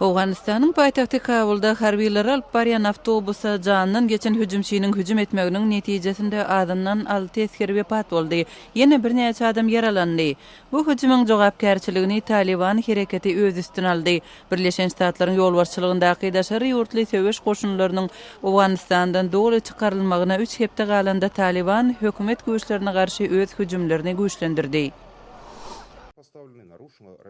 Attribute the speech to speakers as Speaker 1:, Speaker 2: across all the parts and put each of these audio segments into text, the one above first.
Speaker 1: Awganistanyň paýtagty Kabulda harbiyler alyp barýan awtobusa janyndan geçen hüjümçiniň hüjüm etmeginiň netijesinde adamdan 6 eskeri wepat boldy. Ýene bir näçe adam yaralandy. Bu hüjümüň jogapkärçiligini Taliban hereketi öz üstüne aldy. Birleşen Ştatlaryň ýolbarçylygyndaky daşary ýurtly söwüş goşunlarynyň Awganistandan dogry çykarylmagyna 3 hepde galanda Taliban hökümet güýçlerine garşy öz hüjümlerini güýçlendirdi.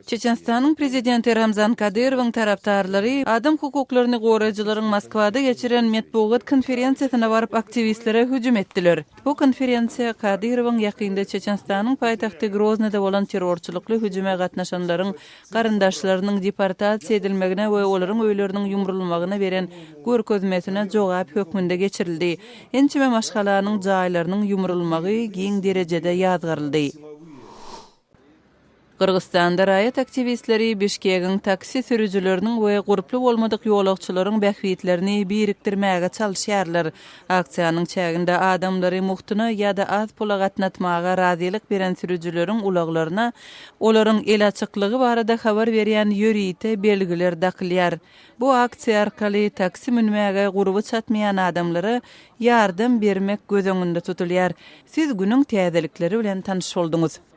Speaker 1: Çeçenstanyň prezidenti Ramzan Kadyrowyň taraptarlary adam hukuklaryny goraýjylaryň Moskwada geçiren medeniýet konferensiýasyna baryp aktivistlere hüjüm etdiler. Bu konferensiýa Kadyrowyň ýakynda Çeçenstanyň paýtagty Groznyda bolan terrorçylykly hüjüme gatnaşanlaryň garyndaşlarynyň deportasiýa edilmegine we olaryň öýleriniň ýumrulmagyna beren görkezmesine jogap hökmünde geçirildi. Ençime maşgalanyň jaýlarynyň ýumrulmagy giň derejede ýazgaryldy. Kırgızstanda raýat aktivistleri Bişkegiň taksi sürüjüleriniň we guruply bolmadyk ýolagçylaryň bähwitlerini birikdirmäge çalyşýarlar. Aksiýanyň çäginde adamlary muhtyna ýa-da az pula gatnatmaga razylyk beren sürüjüleriň ulaglaryna olaryň el açyklygy barada habar berýän ýörite belgiler dakylýar. Bu aksiýa arkaly taksi minmäge guruby çatmaýan adamlara ýardam bermek göz öňünde tutulýar. Siz günüň täzelikleri bilen tanyş boldunuz.